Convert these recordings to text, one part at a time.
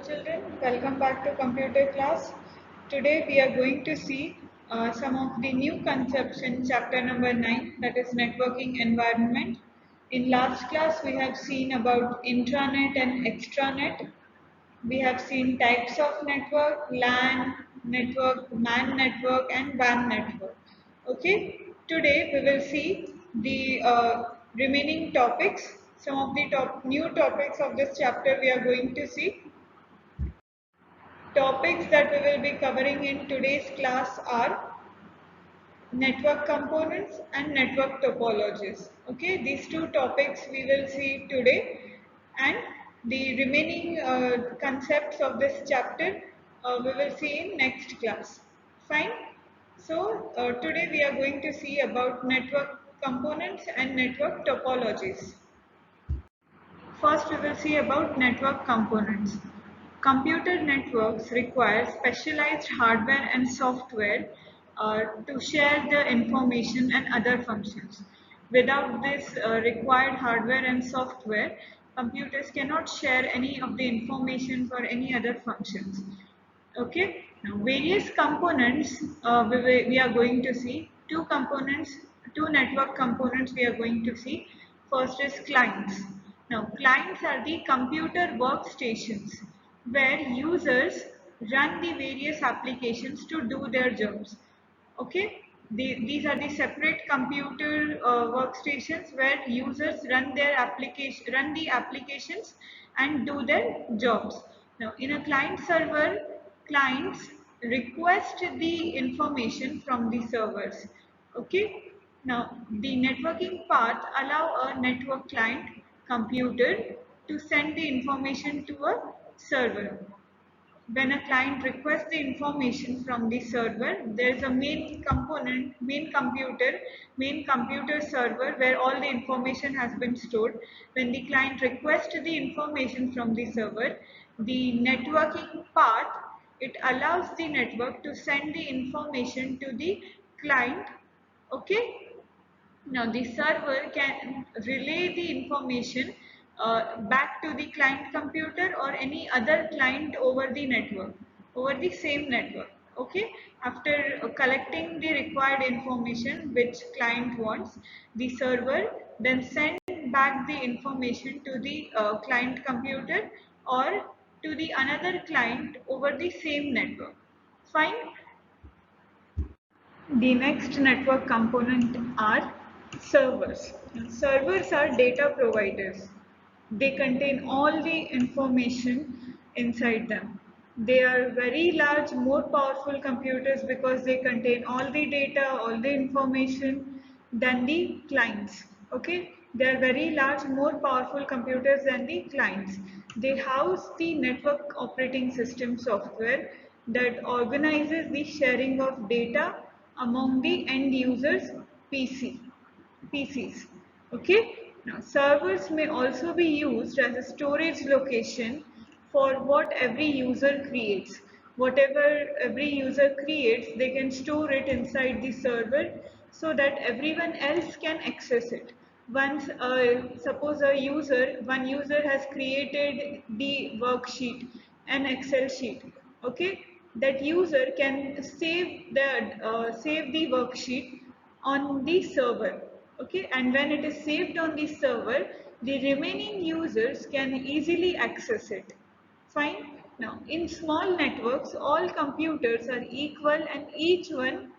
children, welcome back to computer class. Today we are going to see some of the new concepts in chapter number 9, that is networking environment. In last class we have seen about intranet and extranet. We have seen types of network, LAN network, MAN network and WAN network. Okay, today we will see the remaining topics. Some of the new topics of this chapter we are going to see. Topics that we will be covering in today's class are network components and network topologies. Okay, these two topics we will see today, and the remaining concepts of this chapter we will see in next class. Fine. So today we are going to see about network components and network topologies. First, we will see about network components. Computer networks require specialized hardware and software to share the information and other functions. Without this required hardware and software, computers cannot share any of the information for any other functions. Okay, now various components we are going to see. Two network components we are going to see. First is clients. Now, clients are the computer workstations where users run the various applications to do their jobs. Okay, these are the separate computer workstations where users run the applications and do their jobs. Now, in a client server, clients request the information from the servers. Okay, now the networking path allow a network client computer to send the information to a server. When a client requests the information from the server, there is a main component, main computer server where all the information has been stored. When the client requests the information from the server, the networking part, it allows the network to send the information to the client. Okay, now the server can relay the information back to the client computer or any other client over the network, over the same network. Okay, after collecting the required information which client wants, the server then send back the information to the client computer or to the another client over the same network. Fine. The next network component are servers. Servers are data providers. They contain all the information inside them. They are very large, more powerful computers because they contain all the data, all the information than the clients. Okay, they are very large, more powerful computers than the clients. They house the network operating system software that organizes the sharing of data among the end users PCs. Okay. Now servers may also be used as a storage location for what every user creates. Whatever every user creates, they can store it inside the server so that everyone else can access it. Once, suppose one user has created the worksheet, an Excel sheet. Okay, that user can save the worksheet on the server. Okay, and when it is saved on the server, the remaining users can easily access it. Fine. Now, in small networks, all computers are equal and each one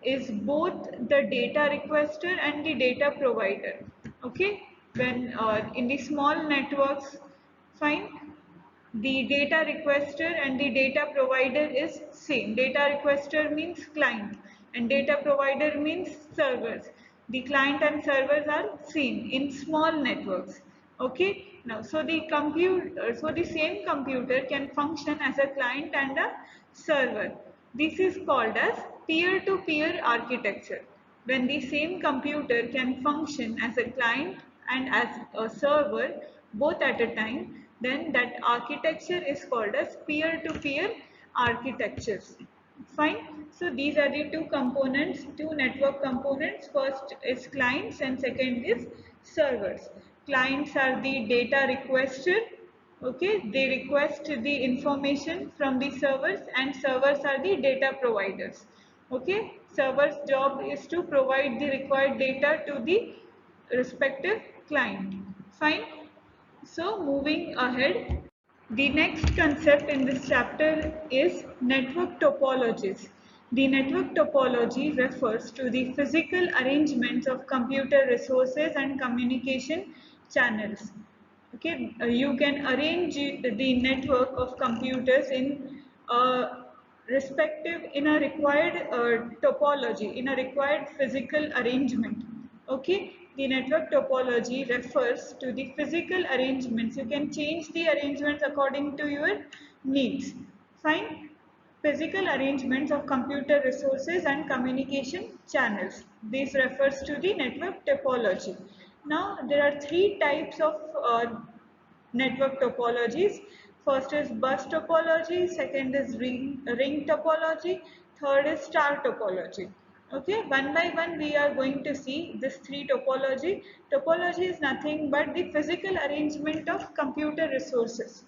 is both the data requester and the data provider. Okay, when in the small networks, fine, the data requester and the data provider is same. Data requester means client and data provider means servers. The client and servers are same in small networks. Okay, now so the same computer can function as a client and a server. This is called as peer-to-peer architecture. When the same computer can function as a client and as a server both at a time, then that architecture is called as peer-to-peer architectures. Fine. So these are the two components, two network components. First is clients and second is servers. Clients are the data requester Okay, they request the information from the servers, and servers are the data providers. Okay, server's job is to provide the required data to the respective client. Fine. So moving ahead, the next concept in this chapter is network topologies. The network topology refers to the physical arrangements of computer resources and communication channels. Okay, you can arrange the network of computers in respective in a required topology, in a required physical arrangement. Okay, the network topology refers to the physical arrangements. You can change the arrangements according to your needs. Fine. Physical arrangements of computer resources and communication channels. This refers to the network topology. Now, there are three types of network topologies. First is bus topology, second is ring topology, third is star topology. Okay, one by one we are going to see this three topology. Topology is nothing but the physical arrangement of computer resources.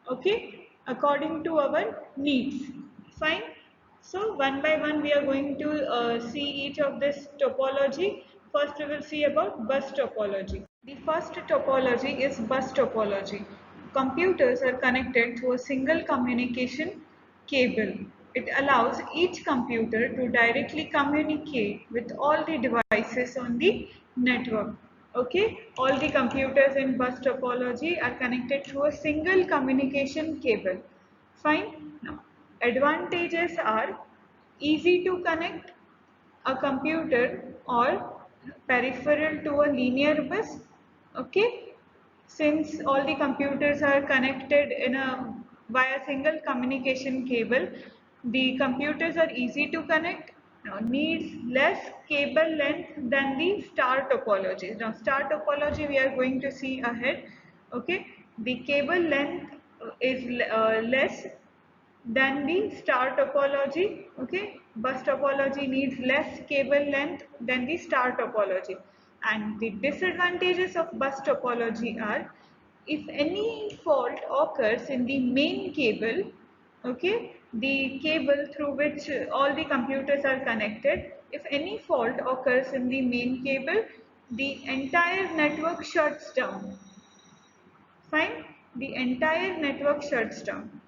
Okay, according to our needs. Fine. So one by one we are going to see each of this topology. First we will see about bus topology. The first topology is bus topology. Computers are connected through a single communication cable. It allows each computer to directly communicate with all the devices on the network. Okay, all the computers in bus topology are connected through a single communication cable. Fine. Now, advantages are easy to connect a computer or peripheral to a linear bus. Okay, since all the computers are connected in a via single communication cable, the computers are easy to connect. Now, needs less cable length than the star topology. Now, star topology we are going to see ahead. Okay, the cable length is less than the star topology. Okay, bus topology needs less cable length than the star topology. And the disadvantages of bus topology are, if any fault occurs in the main cable, okay, the cable through which all the computers are connected, if any fault occurs in the main cable, the entire network shuts down. Fine, the entire network shuts down.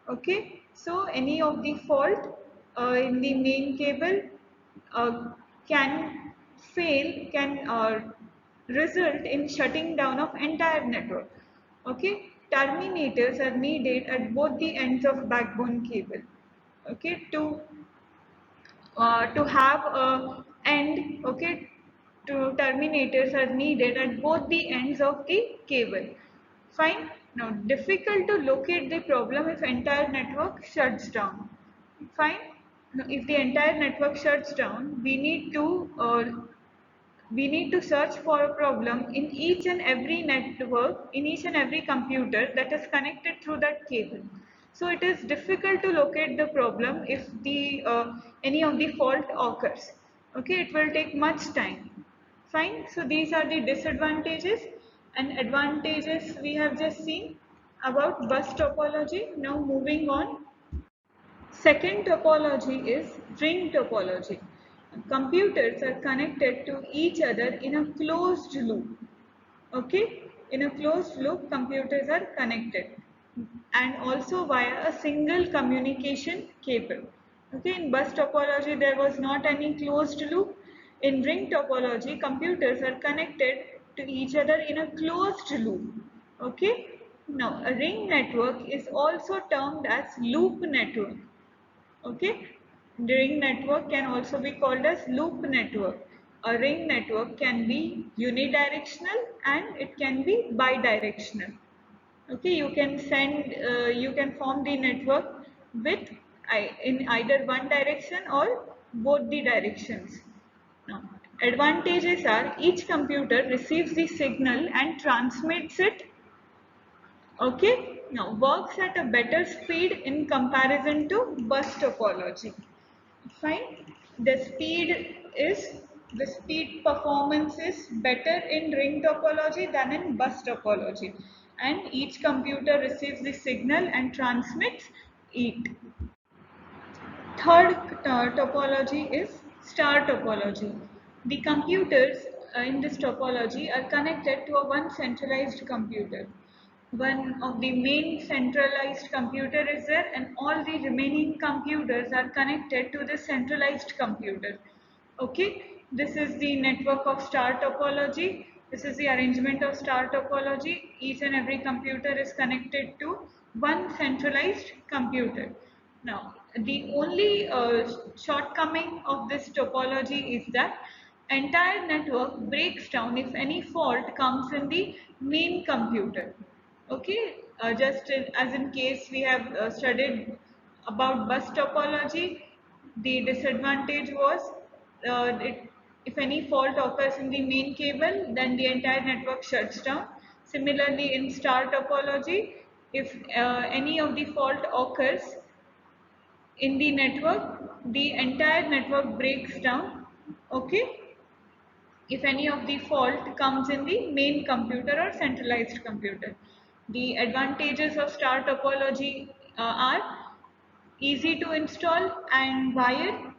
Okay, so any of the fault in the main cable uh, can result in shutting down of entire network. Okay, terminators are needed at both the ends of backbone cable. Okay, to have a end. Okay, to terminators are needed at both the ends of the cable. Fine. Now, difficult to locate the problem if entire network shuts down. Fine. Now, if the entire network shuts down, we need to search for a problem in each and every network, in each and every computer that is connected through that cable. So it is difficult to locate the problem if the any of the fault occurs. Okay, it will take much time. Fine. So these are the disadvantages and advantages we have just seen about bus topology. Now moving on. Second topology is ring topology. Computers are connected to each other in a closed loop. Okay, in a closed loop, computers are connected and also via a single communication cable. Okay, in bus topology, there was not any closed loop. In ring topology, computers are connected to each other in a closed loop. Okay, now a ring network is also termed as loop network. Okay, the ring network can also be called as loop network. A ring network can be unidirectional and it can be bidirectional. Okay, you can form the network with in either one direction or both the directions. Now, advantages are each computer receives the signal and transmits it. Okay, now works at a better speed in comparison to bus topology. Fine. The the speed performance is better in ring topology than in bus topology. and each computer receives the signal and transmits it. Third topology is star topology. The computers in this topology are connected to a one centralized computer. One of the main centralized computer is there, and all the remaining computers are connected to the centralized computer. Okay, this is the network of star topology. This is the arrangement of star topology. Each and every computer is connected to one centralized computer. Now, the only shortcoming of this topology is that entire network breaks down if any fault comes in the main computer. Okay, just as in case we have studied about bus topology, the disadvantage was if any fault occurs in the main cable, then the entire network shuts down. Similarly, in star topology, if any of the fault occurs in the network, the entire network breaks down. Okay, if any of the fault comes in the main computer or centralized computer. The advantages of star topology are easy to install and wire.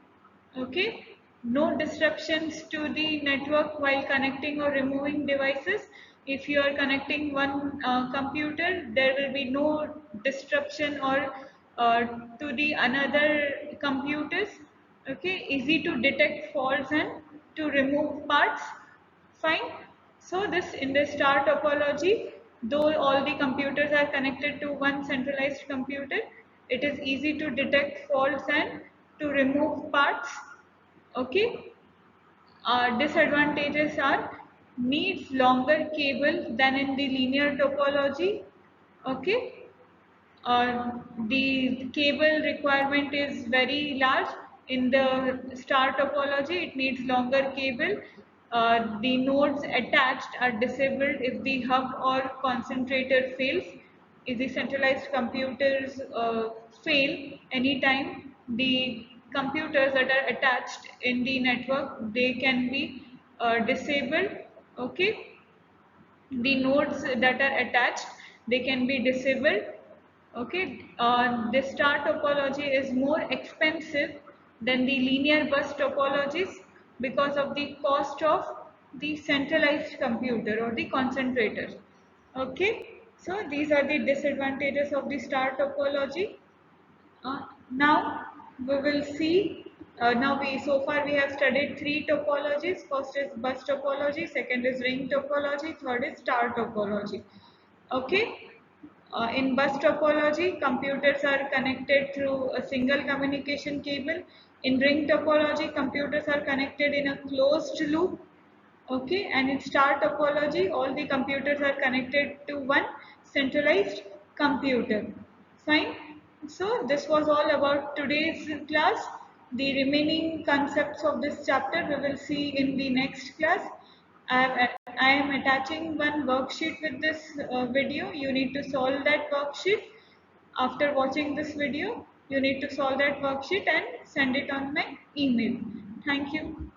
Okay, no disruptions to the network while connecting or removing devices. If you are connecting one computer, there will be no disruption or to the another computers. Okay, easy to detect faults and to remove parts. Fine. So this in the star topology, though all the computers are connected to one centralized computer, it is easy to detect faults and to remove parts. Okay. Disadvantages are needs longer cable than in the linear topology. Okay, the cable requirement is very large. In the star topology, it needs longer cable. The nodes attached are disabled if the hub or concentrator fails. If the centralized computers fail anytime, the computers that are attached in the network, they can be disabled. Okay, the nodes that are attached, they can be disabled. Okay, the star topology is more expensive than the linear bus topologies because of the cost of the centralized computer or the concentrator. Okay, so these are the disadvantages of the star topology. Now we will see. Now we so far we have studied three topologies. First is bus topology, second is ring topology, third is star topology. Okay. In bus topology, computers are connected through a single communication cable. In ring topology, computers are connected in a closed loop. Okay, and in star topology, all the computers are connected to one centralized computer. Fine. So this was all about today's class. The remaining concepts of this chapter we will see in the next class. I am attaching one worksheet with this video. You need to solve that worksheet. After watching this video, you need to solve that worksheet and send it on my email. Thank you.